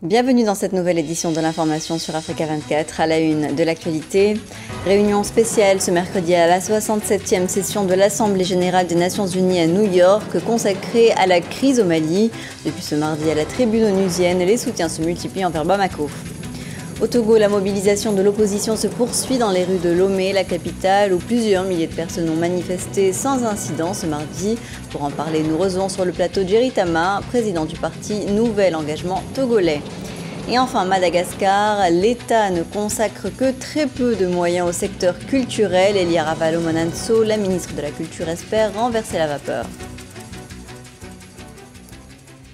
Bienvenue dans cette nouvelle édition de l'information sur Africa 24, à la une de l'actualité. Réunion spéciale ce mercredi à la 67e session de l'Assemblée générale des Nations unies à New York, consacrée à la crise au Mali. Depuis ce mardi à la tribune onusienne, les soutiens se multiplient envers Bamako. Au Togo, la mobilisation de l'opposition se poursuit dans les rues de Lomé, la capitale, où plusieurs milliers de personnes ont manifesté sans incident ce mardi. Pour en parler, nous recevons sur le plateau Jerry Tama, président du parti Nouvel Engagement Togolais. Et enfin, Madagascar, l'État ne consacre que très peu de moyens au secteur culturel. Elia Ravalo Monanso, la ministre de la Culture, espère renverser la vapeur.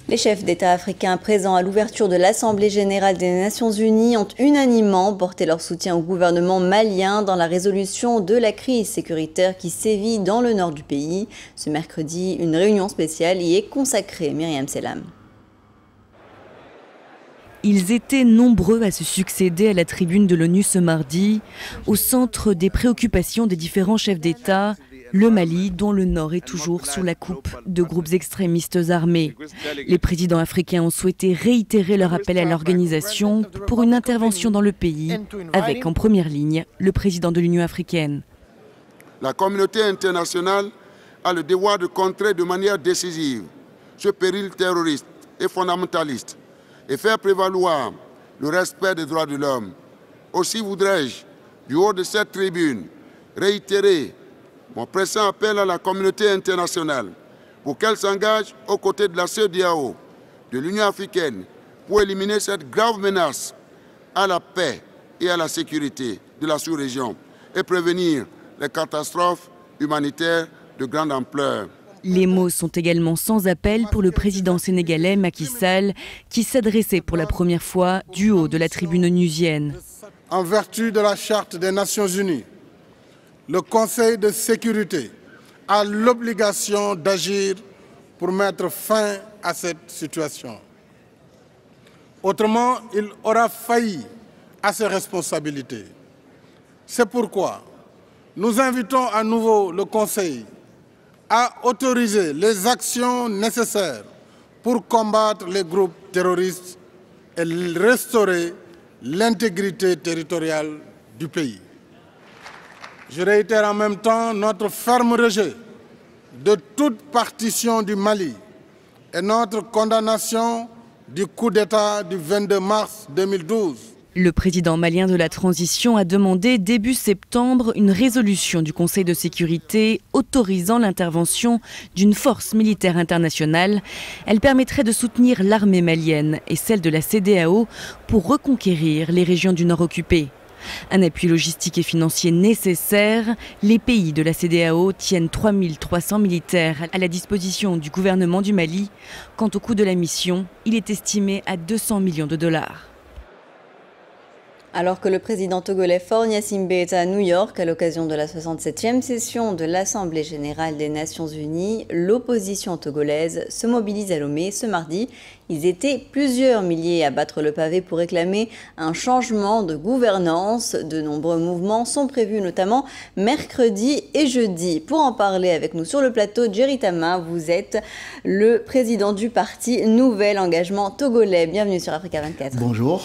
Les chefs d'État africains présents à l'ouverture de l'Assemblée générale des Nations unies ont unanimement porté leur soutien au gouvernement malien dans la résolution de la crise sécuritaire qui sévit dans le nord du pays. Ce mercredi, une réunion spéciale y est consacrée. Myriam Selam. Ils étaient nombreux à se succéder à la tribune de l'ONU ce mardi. Au centre des préoccupations des différents chefs d'État, le Mali, dont le nord est toujours sous la coupe de groupes extrémistes armés. Les présidents africains ont souhaité réitérer leur appel à l'organisation pour une intervention dans le pays, avec en première ligne le président de l'Union africaine. La communauté internationale a le devoir de contrer de manière décisive ce péril terroriste et fondamentaliste et faire prévaloir le respect des droits de l'homme. Aussi voudrais-je, du haut de cette tribune, réitérer mon pressant appel à la communauté internationale pour qu'elle s'engage aux côtés de la CEDEAO, de l'Union africaine, pour éliminer cette grave menace à la paix et à la sécurité de la sous-région et prévenir les catastrophes humanitaires de grande ampleur. Les mots sont également sans appel pour le président sénégalais Macky Sall, qui s'adressait pour la première fois du haut de la tribune onusienne. En vertu de la Charte des Nations unies, le Conseil de sécurité a l'obligation d'agir pour mettre fin à cette situation. Autrement, il aura failli à ses responsabilités. C'est pourquoi nous invitons à nouveau le Conseil à autoriser les actions nécessaires pour combattre les groupes terroristes et restaurer l'intégrité territoriale du pays. Je réitère en même temps notre ferme rejet de toute partition du Mali et notre condamnation du coup d'État du 22 mars 2012. Le président malien de la transition a demandé début septembre une résolution du Conseil de sécurité autorisant l'intervention d'une force militaire internationale. Elle permettrait de soutenir l'armée malienne et celle de la CEDEAO pour reconquérir les régions du nord occupées. Un appui logistique et financier nécessaire, les pays de la CEDEAO tiennent 3300 militaires à la disposition du gouvernement du Mali. Quant au coût de la mission, il est estimé à 200 millions de dollars. Alors que le président togolais Faure Gnassingbé est à New York à l'occasion de la 67e session de l'Assemblée générale des Nations unies, l'opposition togolaise se mobilise à Lomé ce mardi. Ils étaient plusieurs milliers à battre le pavé pour réclamer un changement de gouvernance. De nombreux mouvements sont prévus, notamment mercredi et jeudi. Pour en parler avec nous sur le plateau, Jerry Tama, vous êtes le président du parti Nouvel Engagement Togolais. Bienvenue sur Africa 24. Bonjour.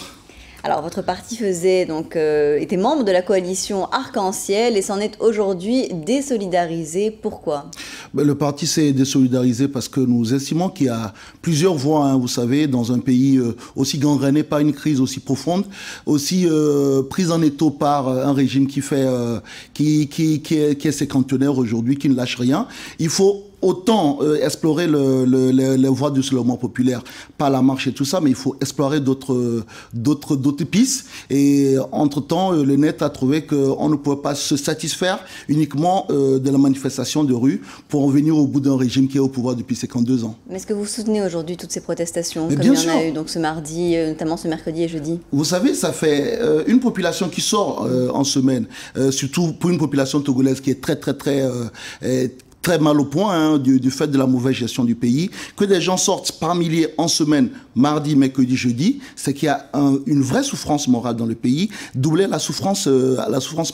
Alors, votre parti était membre de la coalition Arc-en-Ciel et s'en est aujourd'hui désolidarisé. Pourquoi ? Le parti s'est désolidarisé parce que nous estimons qu'il y a plusieurs voies, vous savez, dans un pays aussi gangréné par une crise aussi profonde, aussi prise en étau par un régime qui est séquentenaire aujourd'hui, qui ne lâche rien. Il faut autant explorer les voies du soulèvement populaire par la marche et tout ça, mais il faut explorer d'autres pistes. Et entre-temps, le net a trouvé qu'on ne pouvait pas se satisfaire uniquement de la manifestation de rue pour en venir au bout d'un régime qui est au pouvoir depuis 52 ans. Mais est-ce que vous soutenez aujourd'hui toutes ces protestations, mais comme bien il y en a sûr. eu donc ce mardi, notamment ce mercredi et jeudi ? Vous savez, ça fait une population qui sort en semaine, surtout pour une population togolaise qui est très très mal au point du fait de la mauvaise gestion du pays. Que des gens sortent par milliers en semaine, mardi, mercredi, jeudi, c'est qu'il y a une vraie souffrance morale dans le pays, doublée la souffrance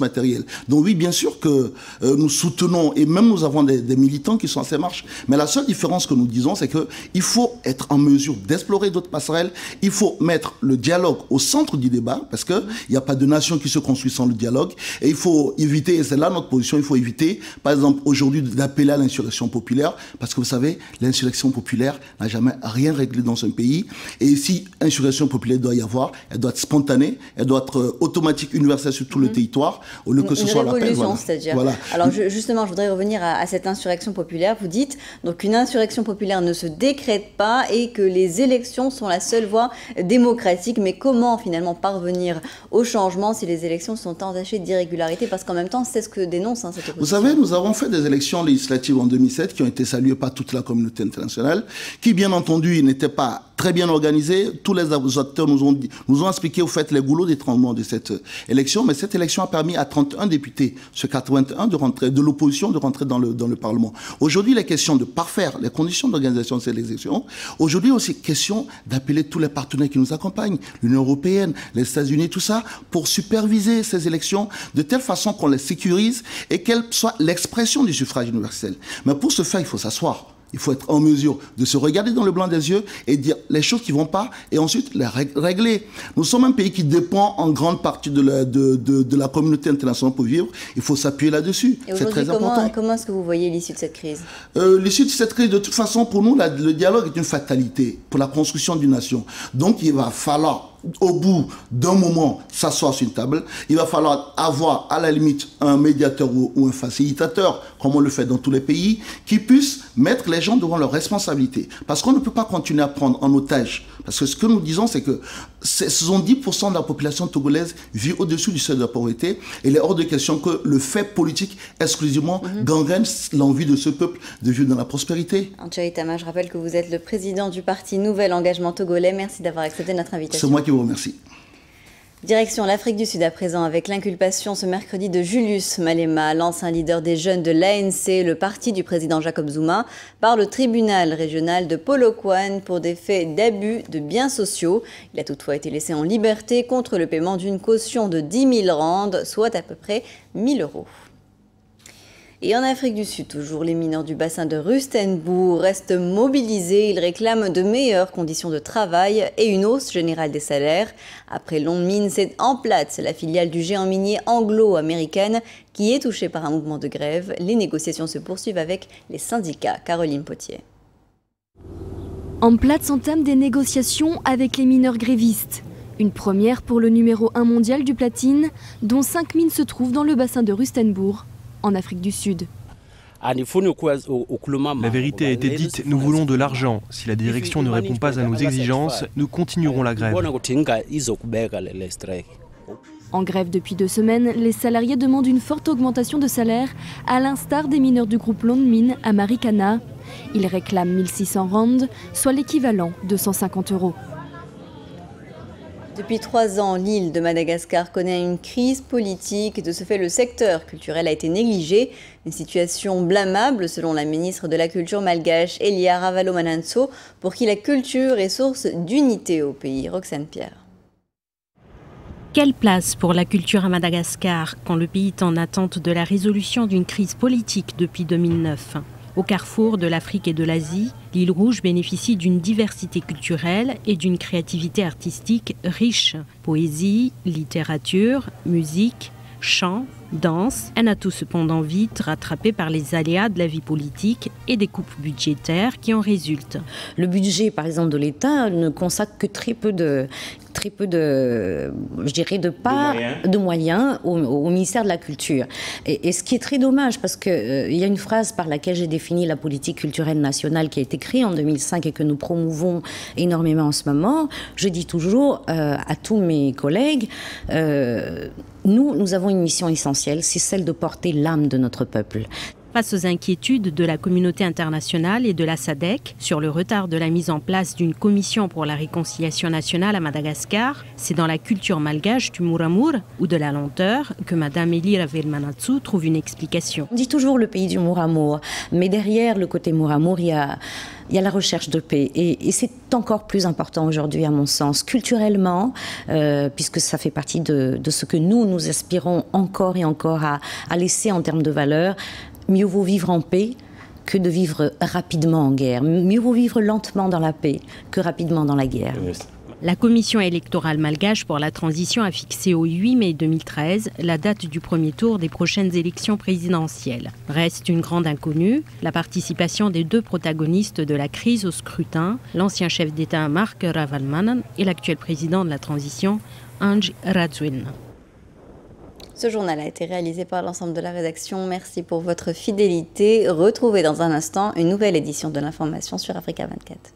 matérielle. Donc oui, bien sûr que nous soutenons, et même nous avons des militants qui sont à ces marches, mais la seule différence que nous disons, c'est qu'il faut être en mesure d'explorer d'autres passerelles, il faut mettre le dialogue au centre du débat, parce qu'il n'y a pas de nation qui se construit sans le dialogue, et il faut éviter, et c'est là notre position, il faut éviter, par exemple, aujourd'hui, d'appeler à l'insurrection populaire, parce que vous savez, l'insurrection populaire n'a jamais rien réglé dans un pays, et si insurrection populaire doit y avoir, elle doit être spontanée, elle doit être automatique, universelle sur tout le territoire, au lieu que ce soit la peine. Voilà. C'est-à-dire. Voilà. Alors justement, je voudrais revenir à cette insurrection populaire. Vous dites donc qu'une insurrection populaire ne se décrète pas et que les élections sont la seule voie démocratique. Mais comment finalement parvenir au changement si les élections sont entachées d'irrégularités? Parce qu'en même temps, c'est ce que dénonce cette opposition. Vous savez, nous avons fait des élections législatives en 2007 qui ont été saluées par toute la communauté internationale, qui bien entendu n'étaient pas très bien organisées. Tous les acteurs nous ont expliqué au fait les goulots d'étranglement de cette élection, mais cette élection a permis à 31 députés sur 81 de l'opposition de rentrer dans le Parlement. Aujourd'hui, les questions de parfaire les conditions d'organisation de ces élections, aujourd'hui aussi question d'appeler tous les partenaires qui nous accompagnent, l'Union européenne, les États-Unis, tout ça, pour superviser ces élections de telle façon qu'on les sécurise et qu'elles soient l'expression du suffrage universel. Mais pour ce faire, il faut s'asseoir. Il faut être en mesure de se regarder dans le blanc des yeux et dire les choses qui ne vont pas et ensuite les régler. Nous sommes un pays qui dépend en grande partie de la communauté internationale pour vivre. Il faut s'appuyer là-dessus. C'est très important. Comment est-ce que vous voyez l'issue de cette crise? L'issue de cette crise, de toute façon, pour nous, le dialogue est une fatalité pour la construction d'une nation. Donc, il va falloir au bout d'un moment s'asseoir sur une table. Il va falloir avoir à la limite un médiateur ou un facilitateur, comme on le fait dans tous les pays, qui puisse mettre les gens devant leurs responsabilités. Parce qu'on ne peut pas continuer à prendre en otage. Parce que ce que nous disons, c'est que 70% de la population togolaise vit au-dessus du seuil de la pauvreté. Et il est hors de question que le fait politique exclusivement gangrène l'envie de ce peuple de vivre dans la prospérité. Antchay Tama, je rappelle que vous êtes le président du parti Nouvel Engagement Togolais. Merci d'avoir accepté notre invitation. C'est moi qui vous remercie. Direction l'Afrique du Sud à présent avec l'inculpation ce mercredi de Julius Malema, l'ancien leader des jeunes de l'ANC, le parti du président Jacob Zuma, par le tribunal régional de Polokwane pour des faits d'abus de biens sociaux. Il a toutefois été laissé en liberté contre le paiement d'une caution de 10 000 rands, soit à peu près 1 000 €. Et en Afrique du Sud, toujours, les mineurs du bassin de Rustenbourg restent mobilisés. Ils réclament de meilleures conditions de travail et une hausse générale des salaires. Après Londe Mine, c'est Emplat, la filiale du géant minier anglo-américaine, qui est touchée par un mouvement de grève. Les négociations se poursuivent avec les syndicats. Caroline Potier. Emplat entame des négociations avec les mineurs grévistes. Une première pour le numéro 1 mondial du platine, dont 5 mines se trouvent dans le bassin de Rustenbourg, en Afrique du Sud. La vérité a été dite, nous voulons de l'argent. Si la direction ne répond pas à nos exigences, nous continuerons la grève. En grève depuis 2 semaines, les salariés demandent une forte augmentation de salaire, à l'instar des mineurs du groupe Londe Mine à Marikana. Ils réclament 1 600 rands, soit l'équivalent de 150 €. Depuis 3 ans, l'île de Madagascar connaît une crise politique. De ce fait, le secteur culturel a été négligé. Une situation blâmable, selon la ministre de la Culture malgache, Elia Ravalomanantso, pour qui la culture est source d'unité au pays. Roxane Pierre. Quelle place pour la culture à Madagascar quand le pays est en attente de la résolution d'une crise politique depuis 2009 ? Au carrefour de l'Afrique et de l'Asie, l'île Rouge bénéficie d'une diversité culturelle et d'une créativité artistique riche. Poésie, littérature, musique, chant, danse. Un atout cependant vite rattrapé par les aléas de la vie politique et des coupes budgétaires qui en résultent. Le budget, par exemple, de l'État ne consacre que très peu de moyens au ministère de la Culture. Et ce qui est très dommage, parce qu'il y a une phrase par laquelle j'ai défini la politique culturelle nationale qui a été créée en 2005 et que nous promouvons énormément en ce moment. Je dis toujours à tous mes collègues, nous avons une mission essentielle, c'est celle de porter l'âme de notre peuple. Face aux inquiétudes de la communauté internationale et de la SADC sur le retard de la mise en place d'une commission pour la réconciliation nationale à Madagascar, c'est dans la culture malgache du Muramour ou de la lenteur que Mme Elira Velmanatsu trouve une explication. On dit toujours le pays du Muramour, mais derrière le côté Muramour, il y a la recherche de paix. Et c'est encore plus important aujourd'hui, à mon sens, culturellement, puisque ça fait partie de ce que nous aspirons encore et encore à laisser en termes de valeurs. Mieux vaut vivre en paix que de vivre rapidement en guerre. Mieux vaut vivre lentement dans la paix que rapidement dans la guerre. La commission électorale malgache pour la transition a fixé au 8 mai 2013 la date du premier tour des prochaines élections présidentielles. Reste une grande inconnue, la participation des deux protagonistes de la crise au scrutin, l'ancien chef d'État Marc Ravalomanana et l'actuel président de la transition, Ange Radzwin. Ce journal a été réalisé par l'ensemble de la rédaction. Merci pour votre fidélité. Retrouvez dans un instant une nouvelle édition de l'information sur Africa 24.